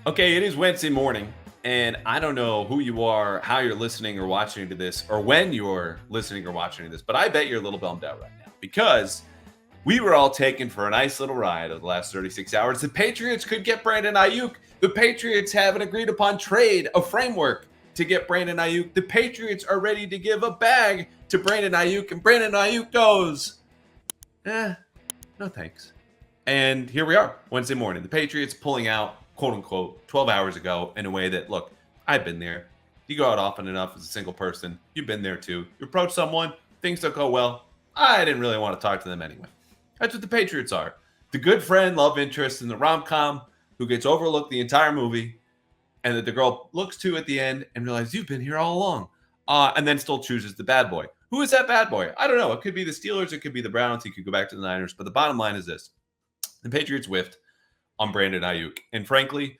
Okay, it is Wednesday morning, and I don't know who you are, how you're listening or watching to this, or when you're listening or watching to this, but I bet you're a little bummed out right now because we were all taken for a nice little ride over the last 36 hours. The Patriots could get Brandon Aiyuk. The Patriots have an agreed upon trade, a framework to get Brandon Aiyuk. The Patriots are ready to give a bag to Brandon Aiyuk, and Brandon Aiyuk goes, no thanks. And here we are, Wednesday morning. The Patriots pulling out, quote unquote, 12 hours ago in a way that, look, I've been there. You go out often enough as a single person. You've been there too. You approach someone, things don't go well. I didn't really want to talk to them anyway. That's what the Patriots are. The good friend, love interest in the rom-com who gets overlooked the entire movie and that the girl looks to at the end and realizes you've been here all along. And then still chooses the bad boy. Who is that bad boy? I don't know. It could be the Steelers. It could be the Browns. He could go back to the Niners. But the bottom line is this. The Patriots whiffed on Brandon Aiyuk. And frankly,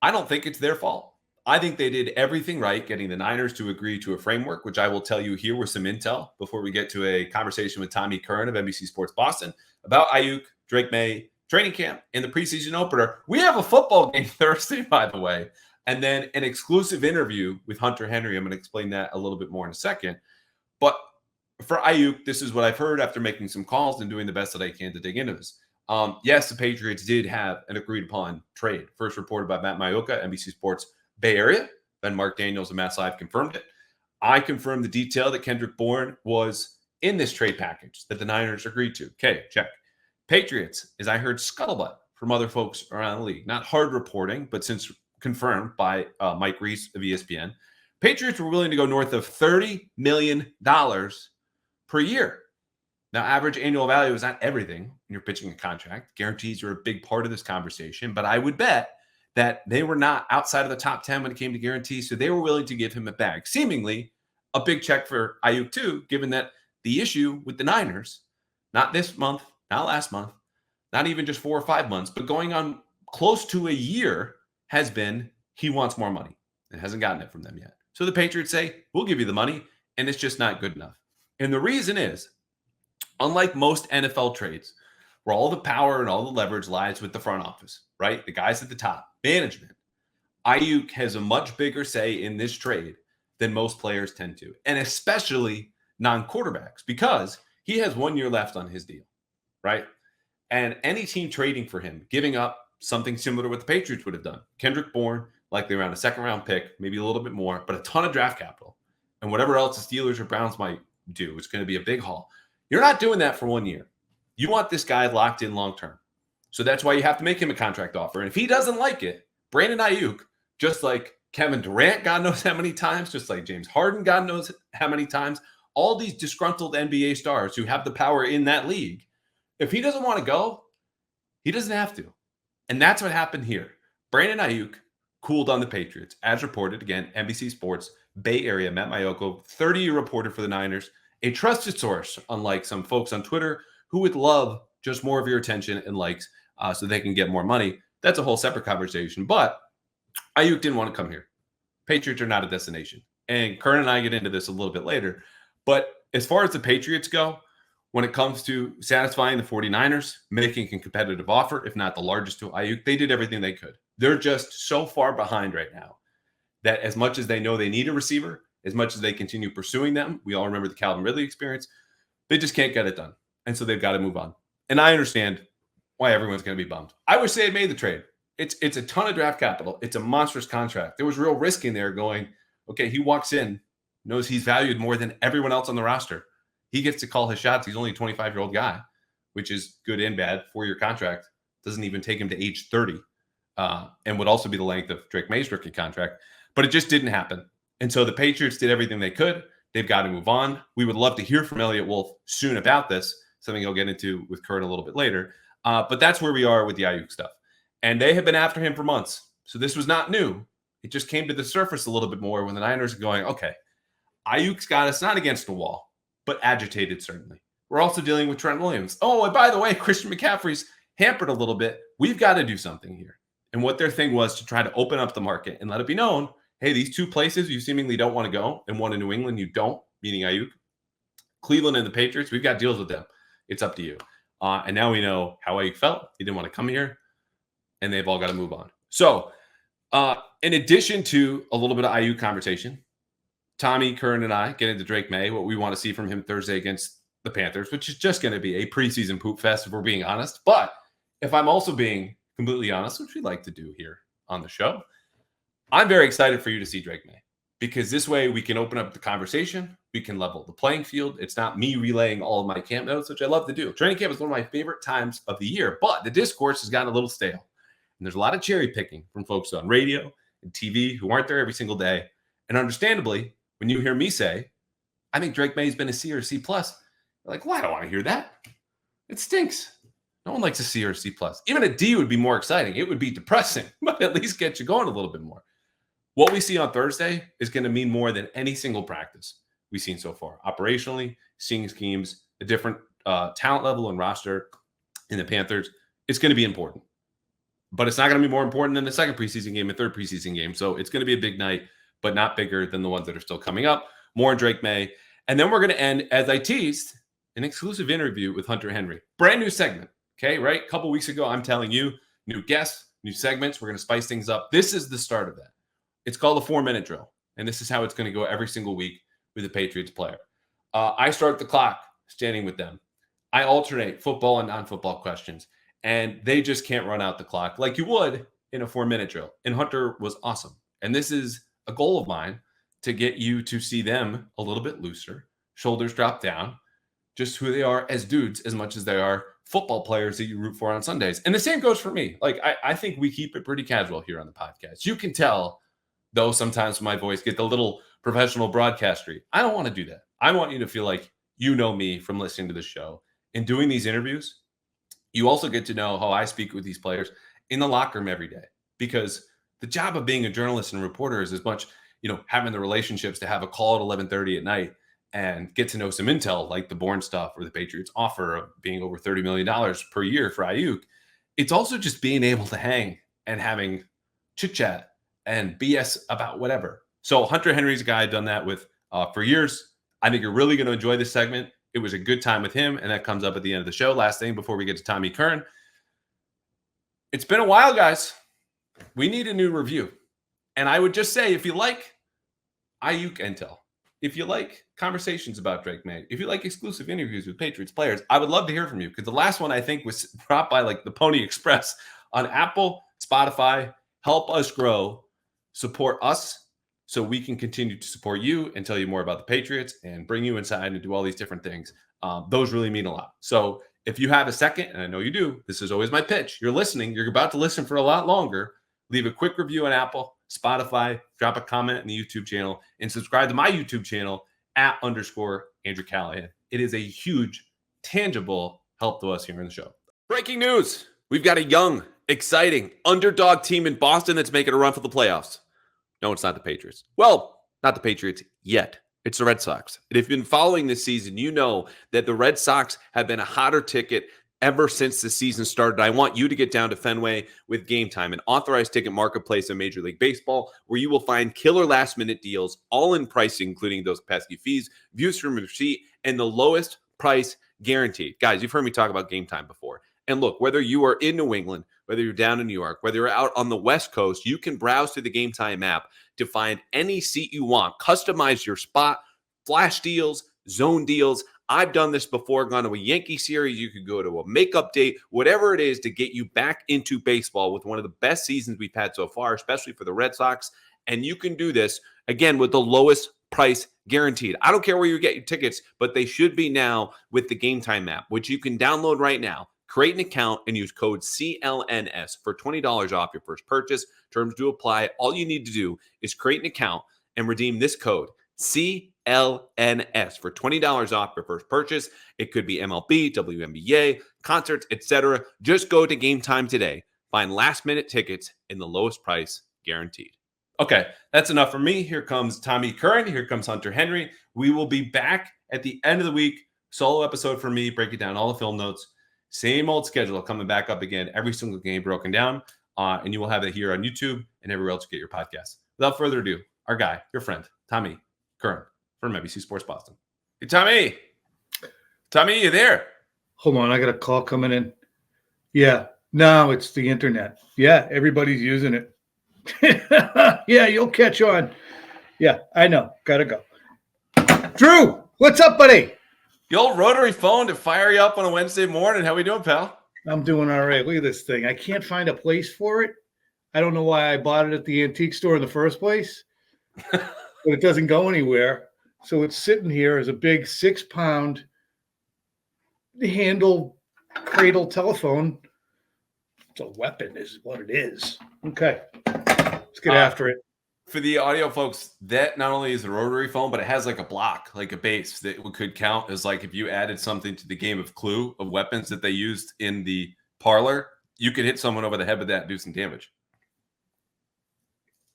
I don't think it's their fault. I think they did everything right, getting the Niners to agree to a framework, which I will tell you here with some intel before we get to a conversation with Tommy Curran of NBC Sports Boston about Aiyuk, Drake Maye, training camp, and the preseason opener. We have a football game Thursday, by the way, and then an exclusive interview with Hunter Henry. I'm going to explain that a little bit more in a second. But for Aiyuk, this is what I've heard after making some calls and doing the best that I can to dig into this. Yes, the Patriots did have an agreed upon trade, first reported by Matt Mayoka, NBC Sports Bay Area. Then Mark Daniels and Matt Live confirmed it. I confirmed the detail that Kendrick Bourne was in this trade package that the Niners agreed to. Okay, check. Patriots, as I heard scuttlebutt from other folks around the league, not hard reporting, but since confirmed by Mike Reese of ESPN, Patriots were willing to go north of $30 million per year. Now, average annual value is not everything when you're pitching a contract. Guarantees are a big part of this conversation, but I would bet that they were not outside of the top 10 when it came to guarantees, so they were willing to give him a bag. Seemingly a big check for Aiyuk too, given that the issue with the Niners, not this month, not last month, not even just 4 or 5 months, but going on close to a year has been he wants more money and hasn't gotten it from them yet. So the Patriots say, we'll give you the money, and it's just not good enough. And the reason is, unlike most NFL trades, where all the power and all the leverage lies with the front office, right? The guys at the top, management. Aiyuk has a much bigger say in this trade than most players tend to, and especially non-quarterbacks, because he has 1 year left on his deal, right? And any team trading for him, giving up something similar to what the Patriots would have done. Kendrick Bourne, likely around a second-round pick, maybe a little bit more, but a ton of draft capital. And whatever else the Steelers or Browns might do, it's going to be a big haul. You're not doing that for 1 year. You want this guy locked in long term. So that's why you have to make him a contract offer. And if he doesn't like it, Brandon Aiyuk, just like Kevin Durant, God knows how many times, just like James Harden, God knows how many times, all these disgruntled NBA stars who have the power in that league, if he doesn't want to go, he doesn't have to. And that's what happened here. Brandon Aiyuk cooled on the Patriots, as reported, again, NBC Sports, Bay Area, Matt Mayoko, 30-year reporter for the Niners, a trusted source, unlike some folks on Twitter who would love just more of your attention and likes so they can get more money. That's a whole separate conversation. But Aiyuk didn't want to come here. Patriots are not a destination. And Curran and I get into this a little bit later. But as far as the Patriots go, when it comes to satisfying the 49ers, making a competitive offer, if not the largest to Aiyuk, they did everything they could. They're just so far behind right now that as much as they know they need a receiver, as much as they continue pursuing them, we all remember the Calvin Ridley experience, they just can't get it done. And so they've got to move on. And I understand why everyone's going to be bummed. I wish they had made the trade. It's a ton of draft capital. It's a monstrous contract. There was real risk in there going, okay, he walks in, knows he's valued more than everyone else on the roster. He gets to call his shots. He's only a 25-year-old guy, which is good and bad. 4-year contract doesn't even take him to age 30 and would also be the length of Drake Maye's rookie contract. But it just didn't happen. And so the Patriots did everything they could. They've got to move on. We would love to hear from Elliot Wolf soon about this, something I'll get into with Curran a little bit later. But that's where we are with the Aiyuk stuff. And they have been after him for months. So this was not new. It just came to the surface a little bit more when the Niners are going, okay, Aiyuk's got us not against the wall, but agitated, certainly. We're also dealing with Trent Williams. Oh, and by the way, Christian McCaffrey's hampered a little bit. We've got to do something here. And what their thing was to try to open up the market and let it be known, hey, these two places you seemingly don't want to go, and one in New England you don't, meaning Aiyuk, Cleveland and the Patriots, we've got deals with them. It's up to you. And now we know how Aiyuk felt. He didn't want to come here, and they've all got to move on. So In addition to a little bit of Aiyuk conversation, Tommy, Curran, and I get into Drake Maye, what we want to see from him Thursday against the Panthers, which is just going to be a preseason poop fest if we're being honest. But if I'm also being completely honest, which we like to do here on the show, I'm very excited for you to see Drake Maye because this way we can open up the conversation. We can level the playing field. It's not me relaying all of my camp notes, which I love to do. Training camp is one of my favorite times of the year, but the discourse has gotten a little stale. And there's a lot of cherry picking from folks on radio and TV who aren't there every single day. And understandably, when you hear me say, I think Drake Maye's been a C or a C plus, you're like, well, I don't want to hear that. It stinks. No one likes a C or a C plus. Even a D would be more exciting. It would be depressing, but at least get you going a little bit more. What we see on Thursday is going to mean more than any single practice we've seen so far. Operationally, seeing schemes, a different talent level and roster in the Panthers, it's going to be important. But it's not going to be more important than the second preseason game and third preseason game. So it's going to be a big night, but not bigger than the ones that are still coming up. More on Drake Maye. And then we're going to end, as I teased, an exclusive interview with Hunter Henry. Brand new segment. Okay, right? A couple weeks ago, I'm telling you, new guests, new segments. We're going to spice things up. This is the start of that. It's called the 4-minute drill. And this is how it's going to go every single week with a Patriots player. I start the clock standing with them. I alternate football and non-football questions. And they just can't run out the clock like you would in a 4-minute drill. And Hunter was awesome. And this is a goal of mine to get you to see them a little bit looser, shoulders drop down, just who they are as dudes as much as they are football players that you root for on Sundays. And the same goes for me. Like, I think we keep it pretty casual here on the podcast. You can tell, though, sometimes my voice gets a little professional broadcastery. I don't want to do that. I want you to feel like you know me from listening to the show. In doing these interviews, you also get to know how I speak with these players in the locker room every day, because the job of being a journalist and reporter is as much, having the relationships to have a call at 11:30 at night and get to know some intel like the Bourne stuff or the Patriots offer of being over $30 million per year for Aiyuk. It's also just being able to hang and having chit chat and BS about whatever. So Hunter Henry's a guy I've done that with for years. I think you're really going to enjoy this segment. It was a good time with him, and that comes up at the end of the show. Last thing before we get to Tommy Curran. It's been a while, guys. We need a new review. And I would just say, if you like Aiyuk intel, if you like conversations about Drake Maye, if you like exclusive interviews with Patriots players, I would love to hear from you, because the last one I think was brought by like the Pony Express on Apple, Spotify. Help us grow, support us, so we can continue to support you and tell you more about the Patriots and bring you inside and do all these different things. Those really mean a lot. So if you have a second, and I know you do, this is always my pitch. You're listening. You're about to listen for a lot longer. Leave a quick review on Apple, Spotify, drop a comment in the YouTube channel, and subscribe to my YouTube channel @_Andrew Callahan. It is a huge, tangible help to us here in the show. Breaking news. We've got a young, exciting underdog team in Boston that's making a run for the playoffs. No, it's not the Patriots. Well, not the Patriots yet. It's the Red Sox. And if you've been following this season, you know that the Red Sox have been a hotter ticket ever since the season started. I want you to get down to Fenway with Game Time, an authorized ticket marketplace of Major League Baseball, where you will find killer last-minute deals, all in pricing, including those pesky fees, views from your seat, and the lowest price guaranteed. Guys, you've heard me talk about Game Time before. And look, whether you are in New England, whether you're down in New York, whether you're out on the West Coast, you can browse through the Game Time app to find any seat you want. Customize your spot, flash deals, zone deals. I've done this before, gone to a Yankee series. You could go to a makeup date, whatever it is to get you back into baseball with one of the best seasons we've had so far, especially for the Red Sox. And you can do this, again, with the lowest price guaranteed. I don't care where you get your tickets, but they should be now with the Game Time app, which you can download right now. Create an account and use code CLNS for $20 off your first purchase. Terms do apply. All you need to do is create an account and redeem this code CLNS for $20 off your first purchase. It could be MLB, WNBA, concerts, etc. Just go to Game Time today. Find last-minute tickets in the lowest price guaranteed. Okay, that's enough for me. Here comes Tommy Curran. Here comes Hunter Henry. We will be back at the end of the week. Solo episode for me, breaking down all the film notes. Same old schedule coming back up again, every single game broken down. And you will have it here on YouTube and everywhere else you get your podcasts. Without further ado, our guy, your friend, Tommy Curran from NBC Sports Boston. Hey, Tommy. Tommy, you there? Hold on, I got a call coming in. Yeah, no, it's the internet. Yeah, everybody's using it. Yeah, you'll catch on. Yeah, I know. Gotta go. Drew, what's up, buddy? The old rotary phone to fire you up on a Wednesday morning. How we doing, pal? I'm doing all right. Look at this thing. I can't find a place for it. I don't know why I bought it at the antique store in the first place, but it doesn't go anywhere. So it's sitting here as a big 6-pound handle cradle telephone. It's a weapon, is what it is. Okay, let's get after it. For the audio folks, that not only is a rotary phone, but it has like a block, like a base that could count as like if you added something to the game of Clue of weapons that they used in the parlor, you could hit someone over the head with that and do some damage.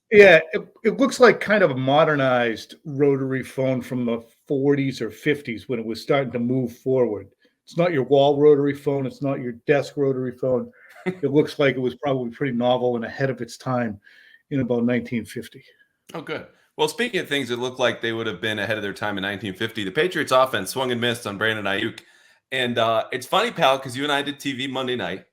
Yeah, it looks like kind of a modernized rotary phone from the 40s or 50s when it was starting to move forward. It's not your wall rotary phone. It's not your desk rotary phone. It looks like it was probably pretty novel and ahead of its time in about 1950. Oh, good. Well, speaking of things that look like they would have been ahead of their time in 1950, the Patriots offense swung and missed on Brandon Aiyuk. And it's funny, pal, because you and I did TV Monday night.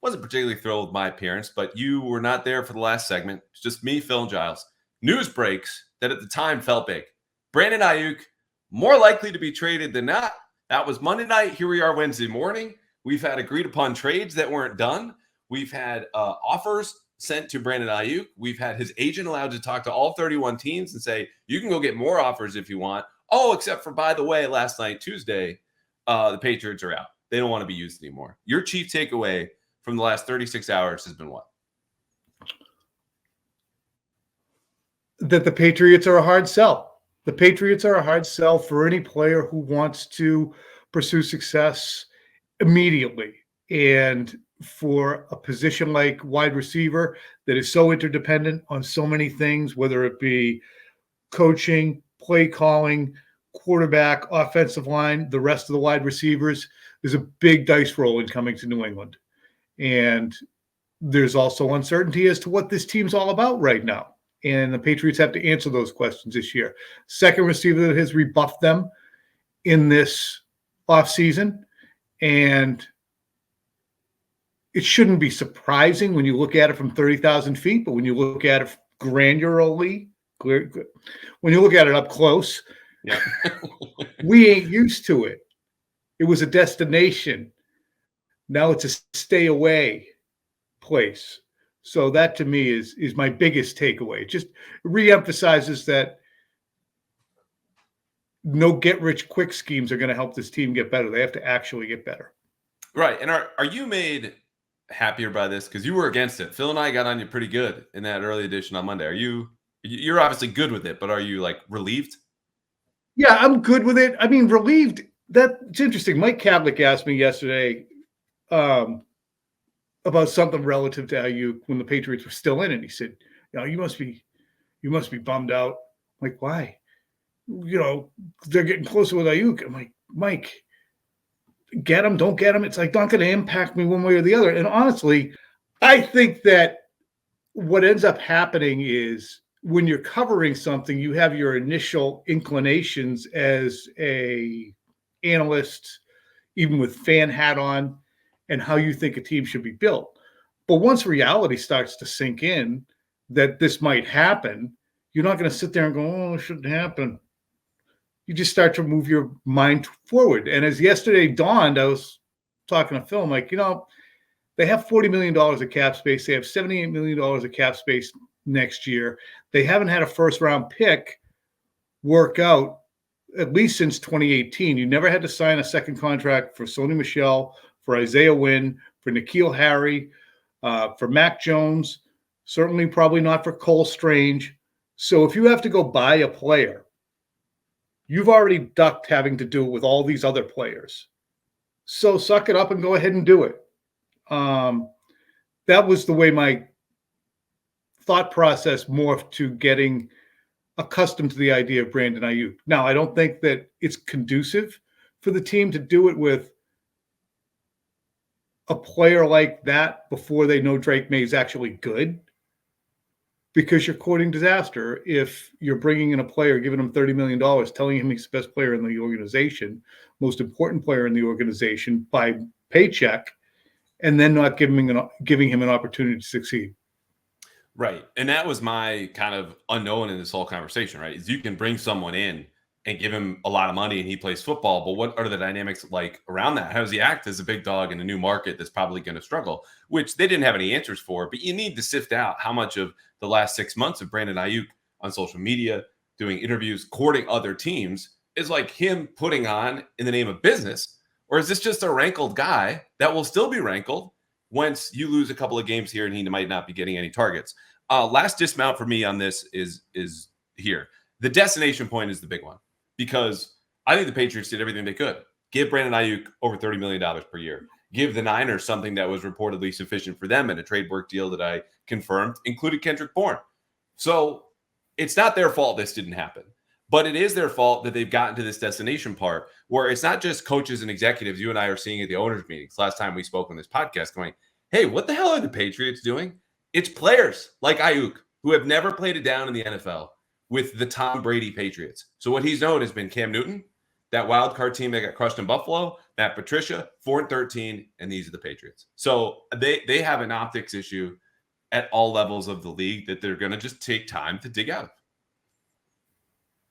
Wasn't particularly thrilled with my appearance, but you were not there for the last segment. It's just me, Phil, and Giles. News breaks that at the time felt big. Brandon Aiyuk, more likely to be traded than not. That was Monday night. Here we are Wednesday morning. We've had agreed upon trades that weren't done. We've had offers sent to Brandon Aiyuk. We've had his agent allowed to talk to all 31 teams and say, you can go get more offers if you want. Oh, except for, by the way, last night, Tuesday, the Patriots are out. They don't want to be used anymore. Your chief takeaway from the last 36 hours has been what? That the Patriots are a hard sell. The Patriots are a hard sell for any player who wants to pursue success immediately. And for a position like wide receiver that is so interdependent on so many things, whether it be coaching, play calling, quarterback, offensive line, the rest of the wide receivers, there's a big dice roll in coming to New England. And there's also uncertainty as to what this team's all about right now. And the Patriots have to answer those questions this year. Second receiver that has rebuffed them in this offseason. And it shouldn't be surprising when you look at it from 30,000 feet, but when you look at it granularly, when you look at it up close, yeah. We ain't used to it. It was a destination. Now it's a stay away place. So that to me is my biggest takeaway. It just reemphasizes that no get rich quick schemes are going to help this team get better. They have to actually get better. Right. And are you made happier by this? Because you were against it. Phil and I got on you pretty good in that early edition on Monday. You're obviously good with it, but are you like relieved? Yeah, I'm good with it. I mean, relieved. That's interesting. Mike Kavlik asked me yesterday about something relative to Aiyuk when the Patriots were still in it. He said, you must be bummed out. I'm like, why? They're getting closer with Aiyuk. I'm like, Mike, get him, don't get him. It's like not going to impact me one way or the other. And honestly, I think that what ends up happening is when you're covering something, you have your initial inclinations as a analyst, even with fan hat on, and how you think a team should be built. But once reality starts to sink in that this might happen, you're not going to sit there and go, oh, it shouldn't happen. You just start to move your mind forward. And as yesterday dawned, I was talking to Phil, I'm like, they have $40 million of cap space. They have $78 million of cap space next year. They haven't had a first-round pick work out at least since 2018. You never had to sign a second contract for Sony Michel, for Isaiah Wynn, for N'Keal Harry, for Mac Jones, certainly probably not for Cole Strange. So if you have to go buy a player, you've already ducked having to do it with all these other players. So suck it up and go ahead and do it. That was the way my thought process morphed to getting accustomed to the idea of Brandon Aiyuk. Now, I don't think that it's conducive for the team to do it with a player like that before they know Drake Maye is actually good, because you're courting disaster if you're bringing in a player, giving him $30 million, telling him he's the best player in the organization, most important player in the organization by paycheck, and then not giving him an opportunity to succeed. Right. And that was my kind of unknown in this whole conversation, right? Is you can bring someone in and give him a lot of money and he plays football, but what are the dynamics like around that? How does he act as a big dog in a new market that's probably going to struggle, which they didn't have any answers for, but you need to sift out how much of the last 6 months of Brandon Aiyuk on social media, doing interviews, courting other teams is like him putting on in the name of business, or is this just a rankled guy that will still be rankled once you lose a couple of games here and he might not be getting any targets? Last dismount for me on this is here. The destination point is the big one because I think the Patriots did everything they could. Give Brandon Aiyuk over $30 million per year. Give the Niners something that was reportedly sufficient for them in a trade work deal that I confirmed, included Kendrick Bourne. So it's not their fault this didn't happen, but it is their fault that they've gotten to this destination part where it's not just coaches and executives you and I are seeing at the owners' meetings. Last time we spoke on this podcast going, hey, what the hell are the Patriots doing? It's players like Aiyuk who have never played it down in the NFL with the Tom Brady Patriots. So what he's known has been Cam Newton, that wild card team that got crushed in Buffalo, Matt Patricia, 4-13, and these are the Patriots. So they have an optics issue at all levels of the league that they're going to just take time to dig out.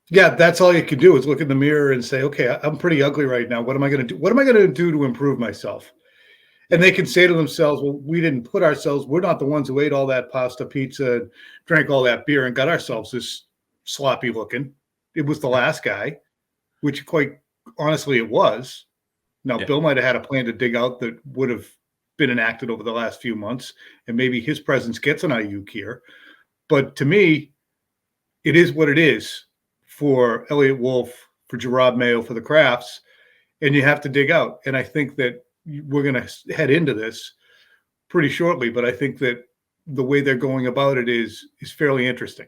Yeah, that's all you can do is look in the mirror and say, okay, I'm pretty ugly right now. What am I going to do? What am I going to do to improve myself? And they can say to themselves, well, we didn't put ourselves, we're not the ones who ate all that pasta pizza, drank all that beer, and got ourselves this sloppy looking. It was the last guy, which quite honestly it was. Now, Bill might have had a plan to dig out that would have been enacted over the last few months, and maybe his presence gets an Aiyuk here. But to me, it is what it is for Elliott Wolf, for Gerard Mayo, for the Crafts, and you have to dig out. And I think that we're going to head into this pretty shortly, but I think that the way they're going about it is fairly interesting.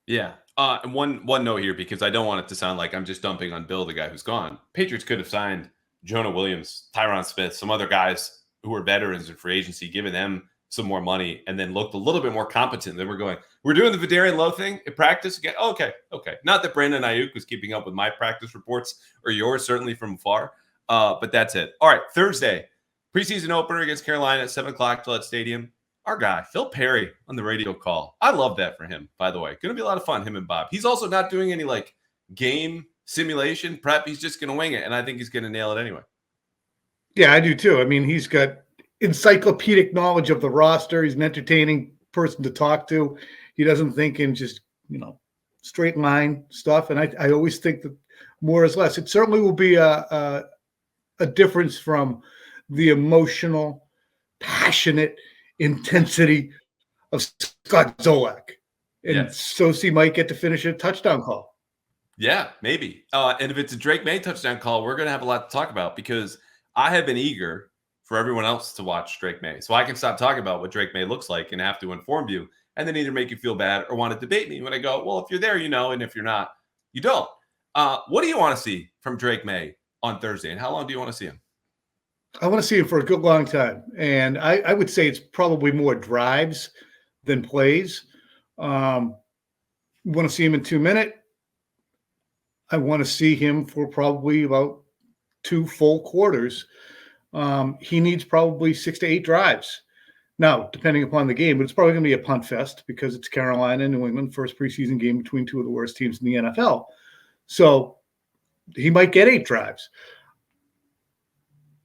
Yeah. And one note here, because I don't want it to sound like I'm just dumping on Bill, the guy who's gone. Patriots could have signed Jonah Williams, Tyron Smith, some other guys who were veterans in free agency, giving them some more money, and then looked a little bit more competent. Then we're doing the Vidarian Lowe thing at practice again. Oh, okay. Not that Brandon Aiyuk was keeping up with my practice reports or yours, certainly from afar. But that's it. All right, Thursday, preseason opener against Carolina at 7 o'clock, Gillette Stadium. Our guy, Phil Perry, on the radio call. I love that for him, by the way. Going to be a lot of fun, him and Bob. He's also not doing any, game simulation prep. He's just going to wing it, and I think he's going to nail it anyway. Yeah, I do too. I mean, he's got encyclopedic knowledge of the roster. He's an entertaining person to talk to. He doesn't think in just, straight line stuff. And I always think that more is less. It certainly will be a difference from the emotional, passionate intensity of Scott Zolak. And Sosi might get to finish a touchdown call. Yeah, maybe. And if it's a Drake Maye touchdown call, we're going to have a lot to talk about because I have been eager for everyone else to watch Drake Maye. So I can stop talking about what Drake Maye looks like and have to inform you and then either make you feel bad or want to debate me when I go, well, if you're there, and if you're not, you don't. What do you want to see from Drake Maye on Thursday, and how long do you want to see him? I want to see him for a good long time. And I would say it's probably more drives than plays. Want to see him in 2 minutes. I want to see him for probably about 2 full quarters. He needs probably 6 to 8 drives. Now, depending upon the game, but it's probably going to be a punt fest because it's Carolina and New England, first preseason game between 2 of the worst teams in the NFL. So he might get 8 drives.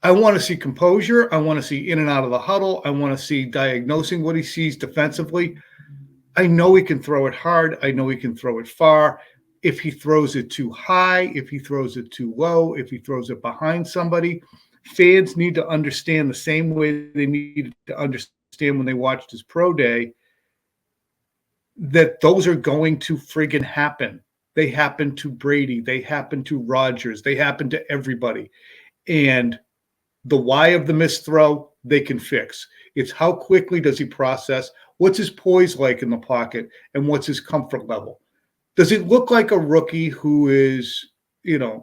I want to see composure. I want to see in and out of the huddle. I want to see diagnosing what he sees defensively. I know he can throw it hard. I know he can throw it far. If he throws it too high, if he throws it too low, if he throws it behind somebody, fans need to understand the same way they need to understand when they watched his pro day that those are going to friggin' happen. They happen to Brady. They happen to Rodgers. They happen to everybody. And the why of the missed throw, they can fix. It's how quickly does he process? What's his poise like in the pocket? And what's his comfort level? Does it look like a rookie who is, a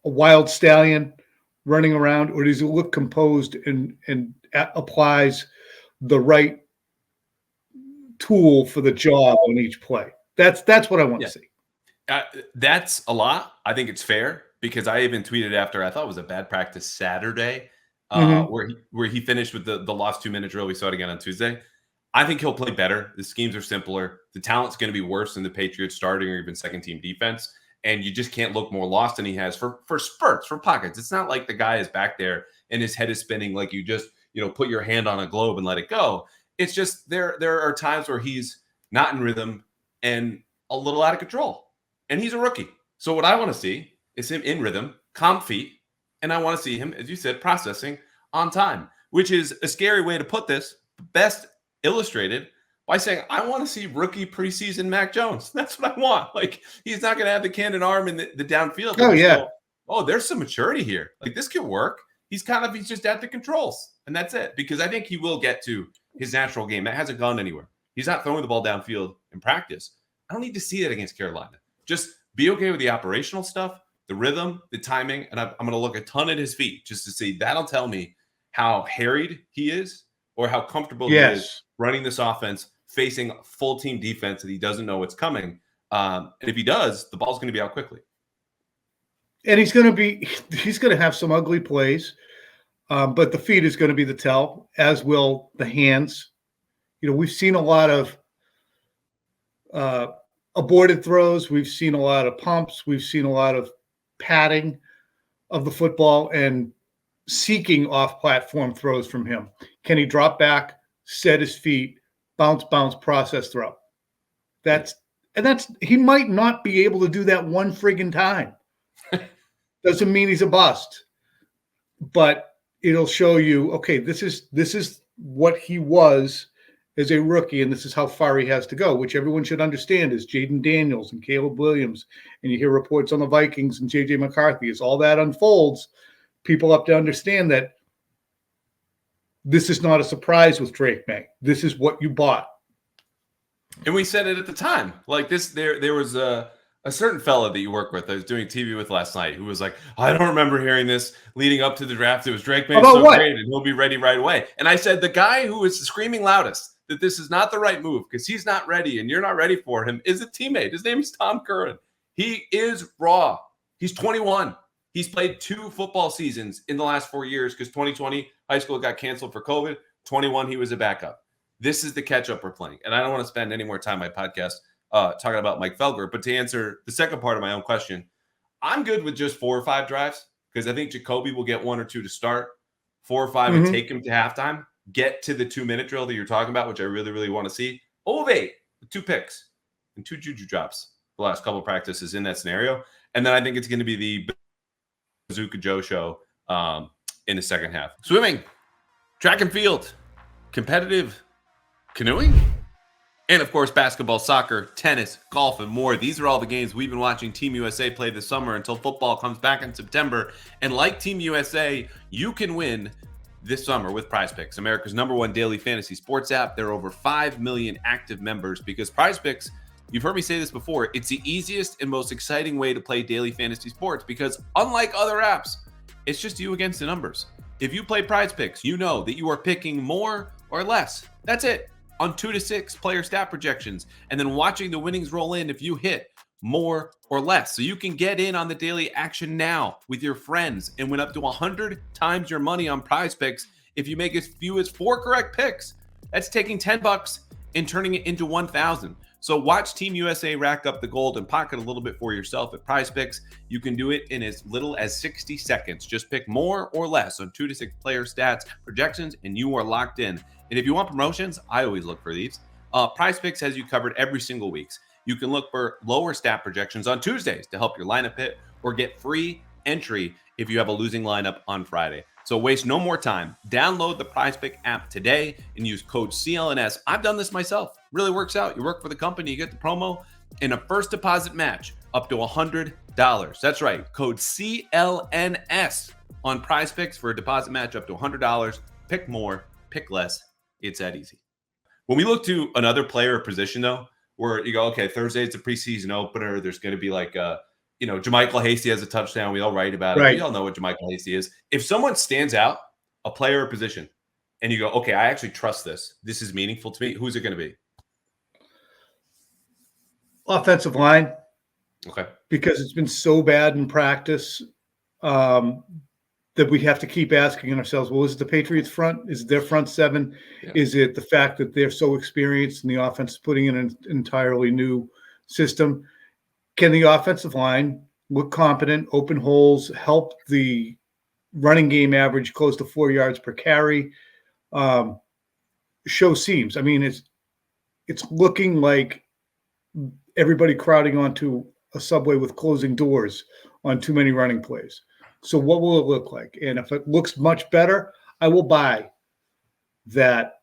wild stallion running around, or does it look composed and applies the right tool for the job on each play? That's what I want to see. That's a lot. I think it's fair because I even tweeted after I thought it was a bad practice Saturday, where he finished with the lost 2-minute drill. We saw it again on Tuesday. I think he'll play better. The schemes are simpler. The talent's going to be worse than the Patriots starting or even second team defense. And you just can't look more lost than he has for spurts, for pockets. It's not like the guy is back there and his head is spinning like you just, put your hand on a globe and let it go. It's just there are times where he's not in rhythm and a little out of control. And he's a rookie. So what I want to see is him in rhythm, calm feet, and I want to see him, as you said, processing on time, which is a scary way to put this, best illustrated by saying, I want to see rookie preseason Mac Jones. That's what I want. Like, he's not going to have the cannon arm in the downfield. Oh, yeah. There's some maturity here. Like, this could work. He's just at the controls, and that's it. Because I think he will get to his natural game. That hasn't gone anywhere. He's not throwing the ball downfield in practice. I don't need to see that against Carolina. Just be okay with the operational stuff, the rhythm, the timing, and I'm going to look a ton at his feet just to see. That'll tell me how harried he is or how comfortable he is running this offense, facing full team defense that he doesn't know what's coming. And if he does, the ball's going to be out quickly. And he's going to have some ugly plays, but the feet is going to be the tell, as will the hands. We've seen a lot of aborted throws. We've seen a lot of pumps. We've seen a lot of padding of the football and seeking off-platform throws from him. Can he drop back, set his feet, bounce, process throw? He might not be able to do that one friggin' time. Doesn't mean he's a bust, but it'll show you, okay, this is what he was as a rookie, and this is how far he has to go, which everyone should understand is Jaden Daniels and Caleb Williams, and you hear reports on the Vikings and J.J. McCarthy. As all that unfolds, people have to understand that this is not a surprise with Drake Maye. This is what you bought. And we said it at the time. Like this, there was a certain fella that you work with, I was doing TV with last night, who was like, I don't remember hearing this leading up to the draft. It was Drake Maye so great, and he'll be ready right away. And I said, the guy who is screaming loudest that this is not the right move because he's not ready and you're not ready for him is a teammate. His name is Tom Curran. He is raw. He's 21. He's played 2 football seasons in the last 4 years because 2020 high school got canceled for COVID. 21, he was a backup. This is the catch-up we're playing. And I don't want to spend any more time on my podcast talking about Mike Felger. But to answer the second part of my own question, I'm good with just 4 or 5 drives because I think Jacoby will get 1 or 2 to start, 4 or 5 and take him to halftime, get to the 2-minute drill that you're talking about, which I really, really want to see. 0 of 8 with 2 picks and 2 juju drops the last couple of practices in that scenario. And then I think it's going to be the Bazooka Joe show in the second half. Swimming, track and field, competitive canoeing, and of course basketball, soccer, tennis, golf, and more. These are all the games we've been watching Team USA play this summer until football comes back in September. And like Team USA, you can win this summer with PrizePicks, America's #1 daily fantasy sports app. There are over 5 million active members because PrizePicks, you've heard me say this before, it's the easiest and most exciting way to play daily fantasy sports because unlike other apps, it's just you against the numbers. If you play PrizePicks, you know that you are picking more or less. That's it. On 2 to 6 player stat projections, and then watching the winnings roll in if you hit more or less. So you can get in on the daily action now with your friends and win up to 100 times your money on PrizePicks if you make as few as 4 correct picks. That's taking $10 and turning it into 1,000. So watch Team USA rack up the gold and pocket a little bit for yourself at PrizePicks. You can do it in as little as 60 seconds. Just pick more or less on 2 to 6 player stats, projections, and you are locked in. And if you want promotions, I always look for these. PrizePicks has you covered every single week. You can look for lower stat projections on Tuesdays to help your lineup hit or get free entry if you have a losing lineup on Friday. So waste no more time. Download the PrizePick app today and use code CLNS. I've done this myself. Really works out. You work for the company, you get the promo and a first deposit match up to $100. That's right. Code CLNS on PrizePicks for a deposit match up to $100. Pick more, pick less. It's that easy. When we look to another player or position, though, where you go, okay, Thursday's the preseason opener. There's going to be like, JaMychal Hasty has a touchdown. We all write about it. Right. We all know what JaMychal Hasty is. If someone stands out, a player or position, and you go, okay, I actually trust this. This is meaningful to me. Who's it going to be? Offensive line. Okay. Because it's been so bad in practice. that we have to keep asking ourselves, well, is it the Patriots front? Is it their front seven? Yeah. Is it the fact that they're so experienced and the offense is putting in an entirely new system? Can the offensive line look competent, open holes, help the running game average close to 4 yards per carry? Show seams. I mean, it's looking like everybody crowding onto a subway with closing doors on too many running plays. So what will it look like? And if it looks much better, I will buy that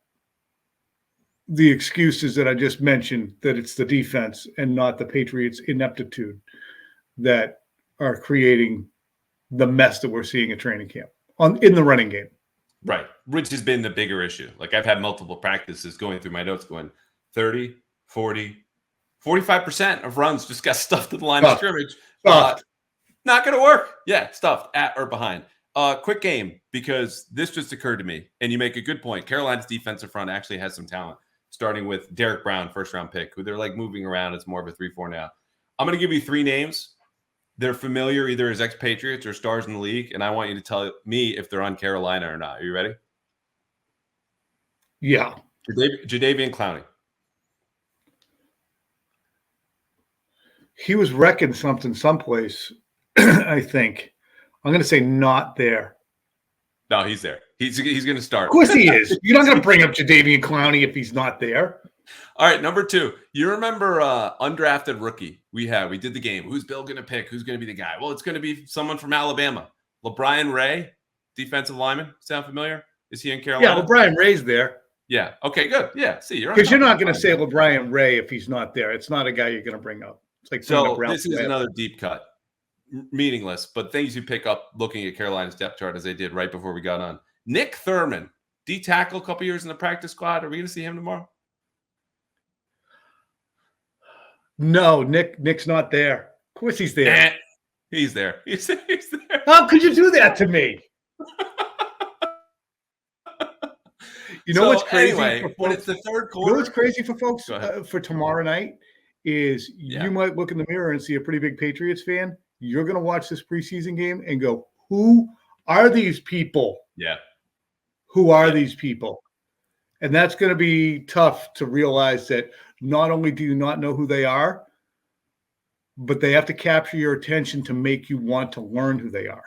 the excuses that I just mentioned, that it's the defense and not the Patriots' ineptitude that are creating the mess that we're seeing at training camp in the running game. Right. Which has been the bigger issue. Like I've had multiple practices going through my notes going 30, 40, 45% of runs just got stuffed at the line of scrimmage. Not going to work. Yeah, stuffed at or behind. Quick game, because this just occurred to me, and you make a good point. Carolina's defensive front actually has some talent, starting with Derek Brown, first-round pick, who they're like moving around. It's more of a 3-4 now. I'm going to give you 3 names. They're familiar either as ex-Patriots or stars in the league, and I want you to tell me if they're on Carolina or not. Are you ready? Yeah. Jadeveon Clowney. He was wrecking something someplace, I think. I'm going to say not there. No, he's there. He's going to start. Of course he is. You're not going to bring up Jadeveon Clowney if he's not there. All right, number 2. You remember undrafted rookie we did the game. Who's Bill going to pick? Who's going to be the guy? Well, it's going to be someone from Alabama. LeBrian Ray, defensive lineman. Sound familiar? Is he in Carolina? Yeah, LeBrian Ray's there. Yeah. Okay, good. Yeah, see, because you're not going to say LeBrian Ray if he's not there. It's not a guy you're going to bring up. It's like so this is another deep cut. Meaningless, but things you pick up looking at Carolina's depth chart as they did right before we got on. Nick Thurman, D-tackle, a couple years in the practice squad. Are we going to see him tomorrow? No, Nick's not there. Of course he's there. He's there. He's there. How could you do that to me? You know what's crazy? Anyway, but it's the third quarter. You know what's crazy for folks for tomorrow night is you might look in the mirror and see a pretty big Patriots fan. You're going to watch this preseason game and go, who are these people? Yeah. Who are these people? And that's going to be tough to realize that not only do you not know who they are, but they have to capture your attention to make you want to learn who they are.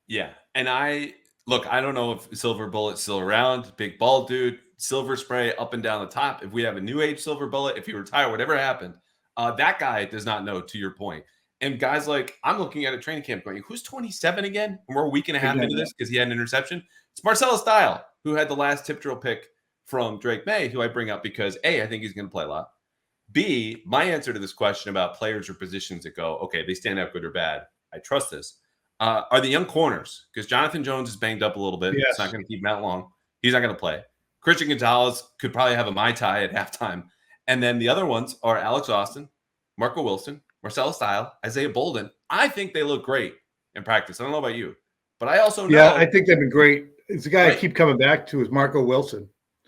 Yeah. And I don't know if Silver Bullet's still around. Big bald dude, silver spray up and down the top. If we have a new age Silver Bullet, if he retired, whatever happened, that guy does not know, to your point. And guys like, I'm looking at a training camp going, who's 27 again? And we're a week and a half into this because he had an interception. It's Marcellus Dial, who had the last tip drill pick from Drake Maye, who I bring up because A, I think he's going to play a lot. B, my answer to this question about players or positions that go, okay, they stand out good or bad. I trust this. Are the young corners, because Jonathan Jones is banged up a little bit. Yes. It's not going to keep him out long. He's not going to play. Christian Gonzalez could probably have a Mai Tai at halftime. And then the other ones are Alex Austin, Marco Wilson, Marcellus Dial, Isaiah Bolden. I think they look great in practice. I don't know about you, but I also know. Yeah, I think they've been great. It's the guy I keep coming back to is Marco Wilson.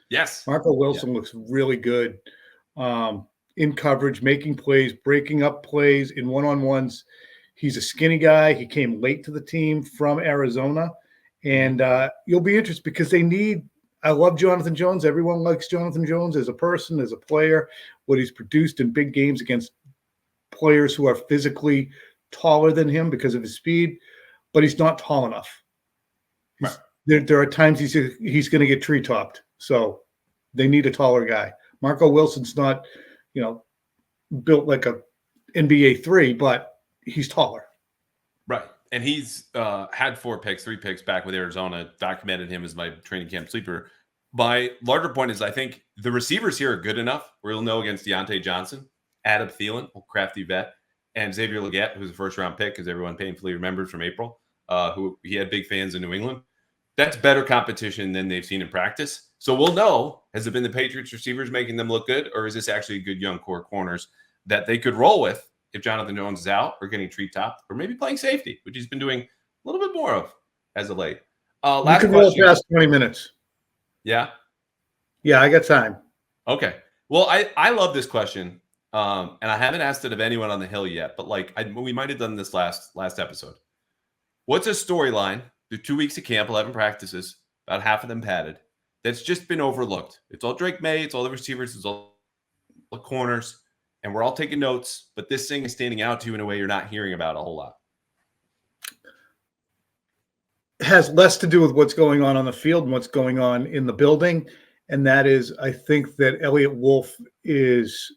Yes. Marco Wilson looks really good in coverage, making plays, breaking up plays in one-on-ones. He's a skinny guy. He came late to the team from Arizona. And you'll be interested because I love Jonathan Jones. Everyone likes Jonathan Jones as a person, as a player, what he's produced in big games against players who are physically taller than him because of his speed, but he's not tall enough. Right. There are times he's going to get tree topped. So they need a taller guy. Marco Wilson's not, built like a NBA 3, but he's taller. Right. And he's had 3 picks back with Arizona, documented him as my training camp sleeper. My larger point is I think the receivers here are good enough where you'll know against Deontay Johnson, Adam Thielen, a crafty vet, and Xavier Legette, who's a first-round pick, as everyone painfully remembers from April, who he had big fans in New England. That's better competition than they've seen in practice. So we'll know, has it been the Patriots receivers making them look good, or is this actually good young core corners that they could roll with if Jonathan Jones is out or getting tree-topped or maybe playing safety, which he's been doing a little bit more of as of late. Last question. Roll past 20 minutes. Yeah? Yeah, I got time. Okay. Well, I love this question, and I haven't asked it of anyone on the Hill yet, but we might have done this last episode. What's a storyline through 2 weeks of camp, 11 practices, about half of them padded. That's just been overlooked. It's all Drake Maye, it's all the receivers, it's all the corners, and we're all taking notes, but this thing is standing out to you in a way you're not hearing about a whole lot. It has less to do with what's going on the field and what's going on in the building. And that is, I think that Elliott Wolf is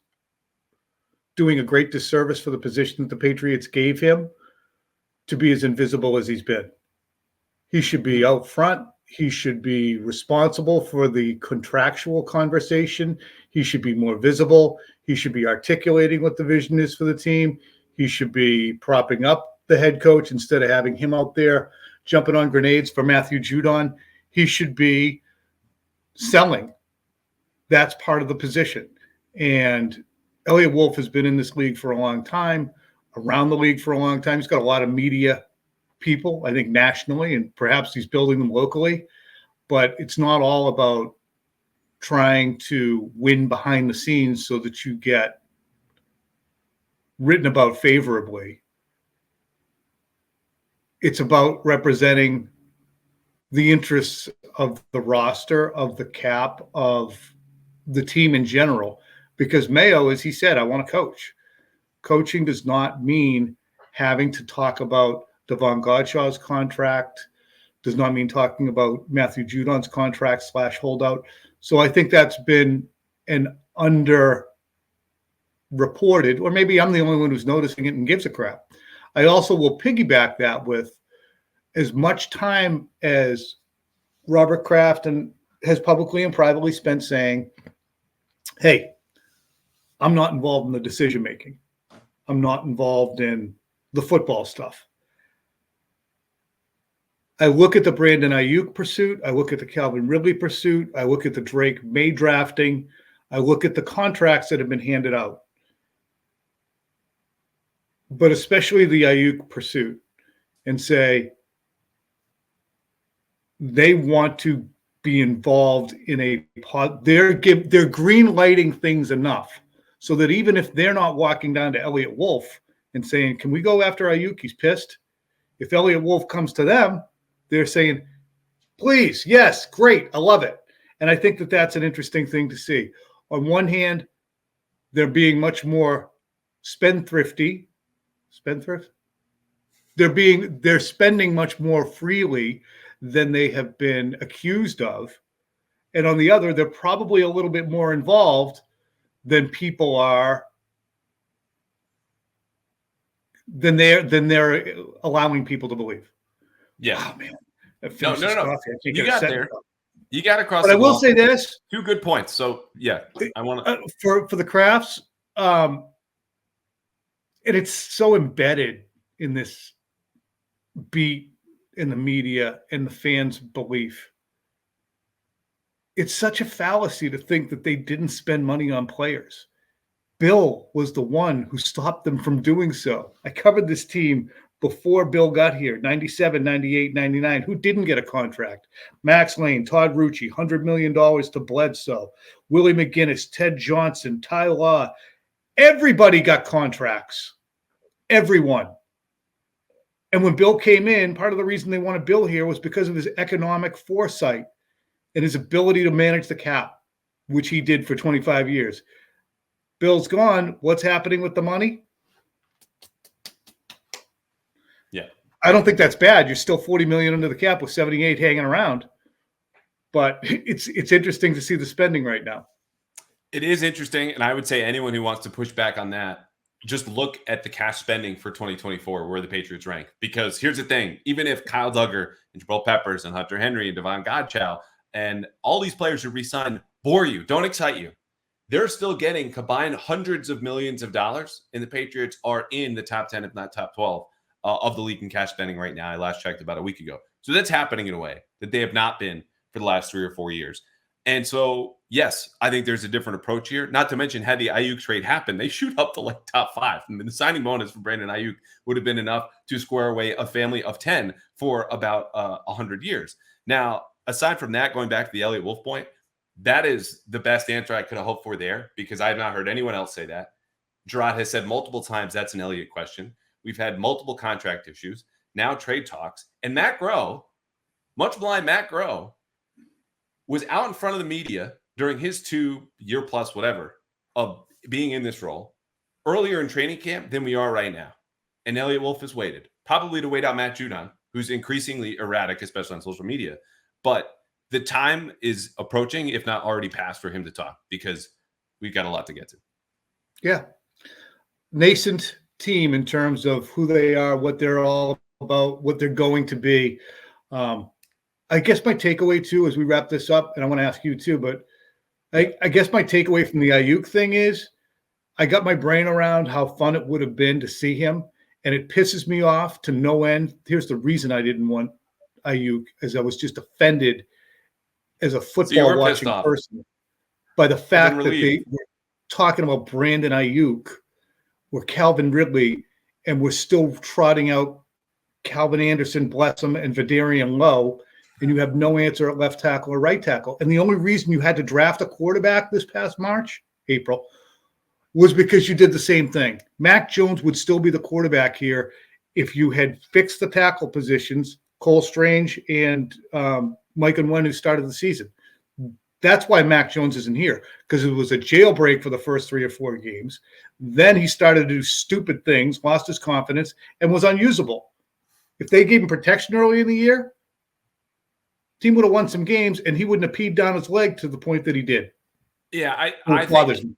doing a great disservice for the position that the Patriots gave him to be as invisible as he's been. He should be out front. He should be responsible for the contractual conversation. He should be more visible. He should be articulating what the vision is for the team. He should be propping up the head coach instead of having him out there jumping on grenades for Matthew Judon. He should be selling. That's part of the position. And Elliott Wolf has been in this league for a long time, around the league for a long time. He's got a lot of media people, I think, nationally, and perhaps he's building them locally. But it's not all about trying to win behind the scenes so that you get written about favorably. It's about representing the interests of the roster, of the cap, of the team in general. Because Mayo, as he said, I want to coach. Coaching does not mean having to talk about Devon Godshaw's contract, does not mean talking about Matthew Judon's contract / holdout. So I think that's been an underreported, or maybe I'm the only one who's noticing it and gives a crap. I also will piggyback that with as much time as Robert Kraft and has publicly and privately spent saying, hey, I'm not involved in the decision making. I'm not involved in the football stuff. I look at the Brandon Aiyuk pursuit. I look at the Calvin Ridley pursuit. I look at the Drake Maye drafting. I look at the contracts that have been handed out. But especially the Aiyuk pursuit, and say they want to be involved in a pod. They're green lighting things enough so that even if they're not walking down to Elliott Wolf and saying, can we go after Aiyuk? He's pissed. If Elliott Wolf comes to them, they're saying, please, yes, great, I love it. And I think that that's an interesting thing to see. On one hand, they're being much more spendthrift. They're spending much more freely than they have been accused of. And on the other, they're probably a little bit more involved than people are, than they're allowing people to believe. Yeah. Oh, man. No. You got there. You got across. But I will say this. 2 good points. So, yeah, I want to. For the Crafts, and it's so embedded in this beat, in the media, and the fans' belief. It's such a fallacy to think that they didn't spend money on players. Bill was the one who stopped them from doing so. I covered this team before Bill got here, 97, 98, 99. Who didn't get a contract? Max Lane, Todd Rucci, $100 million to Bledsoe, Willie McGinnis, Ted Johnson, Ty Law. Everybody got contracts. Everyone. And when Bill came in, part of the reason they wanted Bill here was because of his economic foresight and his ability to manage the cap, which he did for 25 years. Bill's gone. What's happening with the money? Yeah. I don't think that's bad. You're still $40 million under the cap with 78 hanging around. But it's interesting to see the spending right now. It is interesting, and I would say anyone who wants to push back on that, just look at the cash spending for 2024, where the Patriots rank. Because here's the thing, even if Kyle Duggar and Jabril Peppers and Hunter Henry and Devon Godchow and all these players who re-signed bore you, don't excite you, they're still getting combined hundreds of millions of dollars, and the Patriots are in the top 10, if not top 12, of the league in cash spending right now. I last checked about a week ago. So that's happening in a way that they have not been for the last 3 or 4 years. And so, yes, I think there's a different approach here. Not to mention, had the Aiyuk trade happened, they shoot up to like top 5. I mean, the signing bonus for Brandon Aiyuk would have been enough to square away a family of 10 for about 100 years. Now, aside from that, going back to the Elliott Wolf point, that is the best answer I could have hoped for there, because I have not heard anyone else say that. Gerard has said multiple times that's an Elliott question. We've had multiple contract issues, now trade talks, and Matt Groh, much blind Matt Groh was out in front of the media during his 2-year plus whatever of being in this role earlier in training camp than we are right now. And Elliot Wolf has waited, probably to wait out Matt Judon, who's increasingly erratic, especially on social media. But the time is approaching, if not already past, for him to talk because we've got a lot to get to. Yeah. Nascent team in terms of who they are, what they're all about, what they're going to be. I guess my takeaway, too, as we wrap this up, and I want to ask you, too, but I guess my takeaway from the Aiyuk thing is I got my brain around how fun it would have been to see him, and it pisses me off to no end. Here's the reason I didn't want Aiyuk, as I was just offended as a football watching person by the fact that they were talking about Brandon Aiyuk or Calvin Ridley, and we're still trotting out Calvin Anderson, bless him, and Vidarian Lowe, and you have no answer at left tackle or right tackle. And the only reason you had to draft a quarterback this past April, was because you did the same thing. Mac Jones would still be the quarterback here if you had fixed the tackle positions, Cole Strange and Mike Unwin, who started the season. That's why Mac Jones isn't here, because it was a jailbreak for the first 3 or 4 games. Then he started to do stupid things, lost his confidence, and was unusable. If they gave him protection early in the year, team would have won some games, and he wouldn't have peed down his leg to the point that he did. Yeah, I think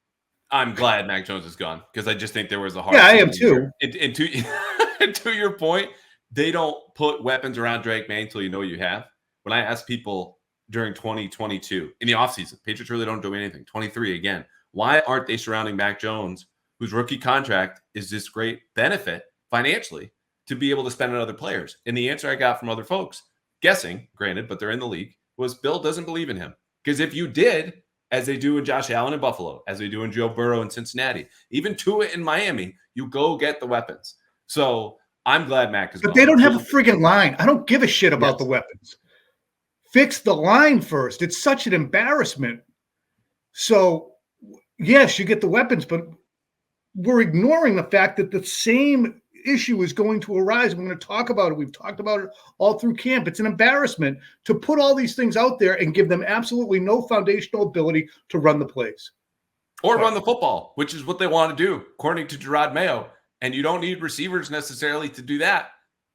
I'm glad Mac Jones is gone because I just think there was a hard. Yeah, I am too. And to your point, they don't put weapons around Drake Maye until you know you have. When I ask people during 2022 in the offseason, Patriots really don't do anything. 23 again. Why aren't they surrounding Mac Jones, whose rookie contract is this great benefit financially to be able to spend on other players? And the answer I got from other folks, guessing, granted, but they're in the league, was Bill doesn't believe in him. Because if you did, as they do in Josh Allen in Buffalo, as they do in Joe Burrow in Cincinnati, even Tua in Miami, you go get the weapons. So I'm glad Mac is gone. But they don't have a friggin' line. I don't give a shit about the weapons. Fix the line first. It's such an embarrassment. So, yes, you get the weapons, but we're ignoring the fact that the same issue is going to arise. We're going to talk about it. We've talked about it all through camp. It's an embarrassment to put all these things out there and give them absolutely no foundational ability to run the plays. Or run the football, which is what they want to do, according to Drake Maye. And you don't need receivers necessarily to do that.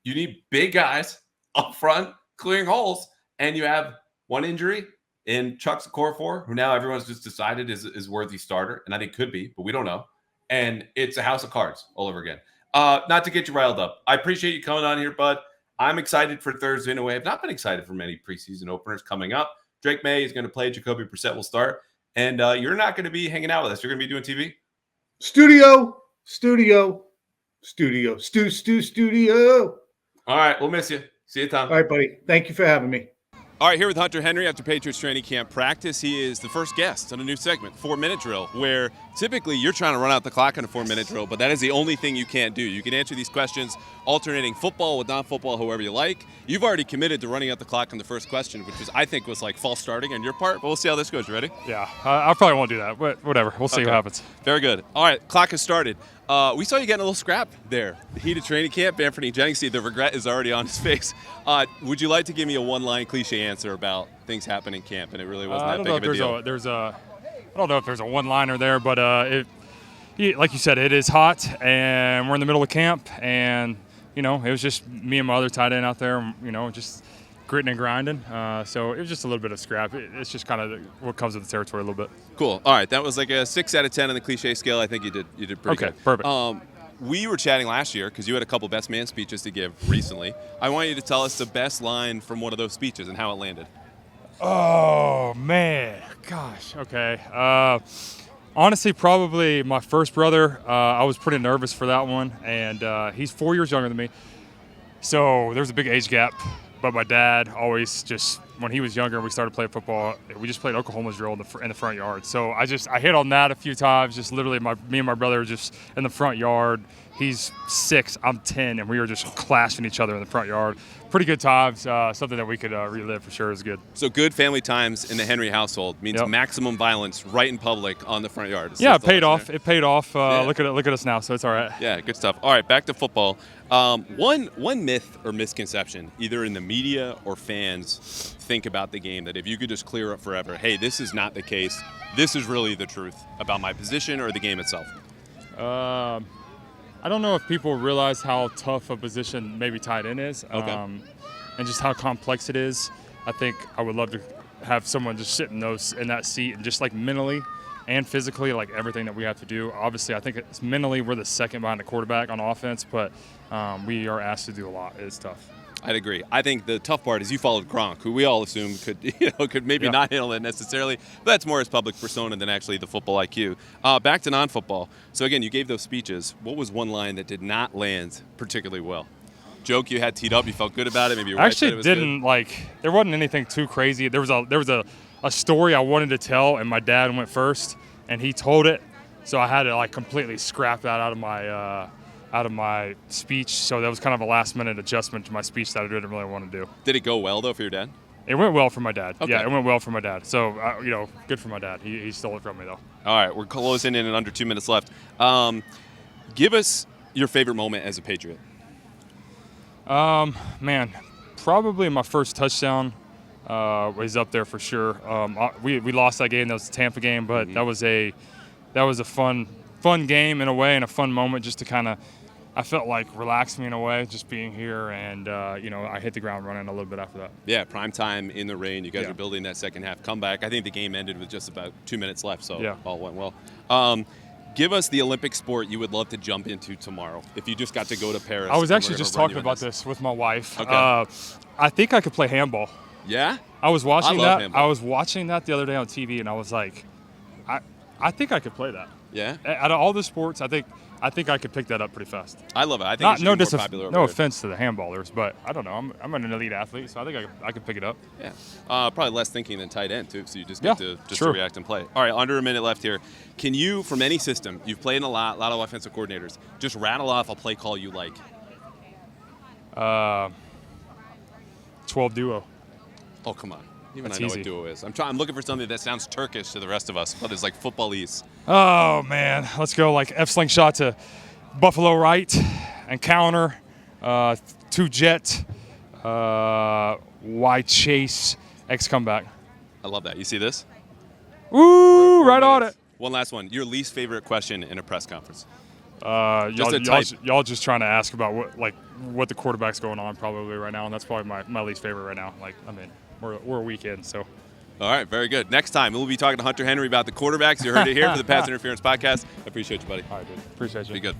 You need big guys up front clearing holes. And you have one injury in Chuck Okorafor, who now everyone's just decided is worthy starter, and I think could be, but we don't know. And it's a house of cards all over again. Not to get you riled up. I appreciate you coming on here, bud. I'm excited for Thursday in a way. I've not been excited for many preseason openers coming up. Drake Maye is going to play. Jacoby Brissett will start. And you're not going to be hanging out with us. You're going to be doing TV? Studio. All right. We'll miss you. See you, Tom. All right, buddy. Thank you for having me. All right, here with Hunter Henry after Patriots training camp practice. He is the first guest on a new segment, 4-minute drill, where typically you're trying to run out the clock on a 4-minute drill, but that is the only thing you can't do. You can answer these questions alternating football with non-football, however you like. You've already committed to running out the clock on the first question, which I think was like false starting on your part, but we'll see how this goes. You ready? Yeah, I probably won't do that, but whatever. We'll see what happens. Very good. All right, clock has started. We saw you getting a little scrap there. The heat of training camp. Anthony Jennings, the regret is already on his face. Would you like to give me a one-line cliche answer about things happen in camp, and it really wasn't that big of a deal? I don't know if there's a one-liner there, but like you said, it is hot, and we're in the middle of camp, and it was just me and my other tight end out there, just gritting and grinding. So it was just a little bit of scrap. It's just kind of what comes with the territory a little bit. Cool. All right, that was like a 6 out of 10 on the cliche scale. I think you did pretty good. Okay, perfect. We were chatting last year because you had a couple best man speeches to give recently. I want you to tell us the best line from one of those speeches and how it landed. Oh, man. Gosh. Okay. Honestly, probably my first brother. I was pretty nervous for that one, and he's 4 years younger than me. So there's a big age gap. But my dad always just, when he was younger and we started playing football, we just played Oklahoma's drill in the front yard. So I hit on that a few times, just literally me and my brother were just in the front yard. He's 6, I'm 10, and we were just clashing each other in the front yard. pretty good times. Something that we could relive for sure is good. So good family times in the Henry household means maximum violence right in public on the front yard. Yeah, it paid off. It paid off. Look at us now, so it's all right. Yeah, good stuff. All right, back to football. One myth or misconception, either in the media or fans think about the game, that if you could just clear up forever, hey, this is not the case. This is really the truth about my position or the game itself. I don't know if people realize how tough a position maybe tight end is, and just how complex it is. I think I would love to have someone just sit in that seat and just like mentally and physically, like everything that we have to do. Obviously, I think it's mentally we're the second behind the quarterback on offense, but we are asked to do a lot. It's tough. I'd agree. I think the tough part is you followed Gronk, who we all assume could maybe not handle it necessarily, but that's more his public persona than actually the football IQ. Back to non-football. So again, you gave those speeches. What was one line that did not land particularly well? Joke you had teed up, you felt good about it. Maybe your wife said it was didn't good. like. There wasn't anything too crazy. There was a story I wanted to tell, and my dad went first, and he told it, so I had to like completely scrap that out of my speech. So that was kind of a last-minute adjustment to my speech that I didn't really want to do. Did it go well though for your dad? It went well for my dad. Okay. Yeah, it went well for my dad. So good for my dad. He stole it from me though. All right, we're closing in and under 2 minutes left. Give us your favorite moment as a Patriot. Man, probably my first touchdown was up there for sure. We lost that game. That was the Tampa game, but that was a fun game in a way and a fun moment just to kind of, I felt like relaxed me in a way just being here, and I hit the ground running a little bit after that. Yeah, prime time in the rain. You guys are building that second half comeback. I think the game ended with just about 2 minutes left, so all went well. Give us the Olympic sport you would love to jump into tomorrow if you just got to go to Paris. I was actually just talking about this with my wife. Okay. I think I could play handball. Yeah? I was watching that. handball. I was watching that the other day on TV, and I was like, I think I could play that. Yeah? Out of all the sports, I think I could pick that up pretty fast. I love it. I think it should be more popular over no here. offense to the handballers, but I don't know. I'm an elite athlete, so I think I could pick it up. Yeah. Probably less thinking than tight end, too, so you just get to react and play. All right, under a minute left here. Can you, from any system, you've played in a lot of offensive coordinators, just rattle off a play call you like? 12 duo. Oh, come on. Even That's I know easy. what duo is. I'm looking for something that sounds Turkish to the rest of us, but it's like footballese. Oh, man. Let's go like F-sling shot to Buffalo right and counter, 2 jet, Y chase, X comeback. I love that. You see this? Ooh, right on it. One last one. Your least favorite question in a press conference? Y'all just trying to ask about what the quarterback's going on probably right now, and that's probably my least favorite right now. We're a weekend, so. All right, very good. Next time, we'll be talking to Hunter Henry about the quarterbacks. You heard it here for the Pass Interference Podcast. I appreciate you, buddy. All right, dude. Appreciate you. Be good.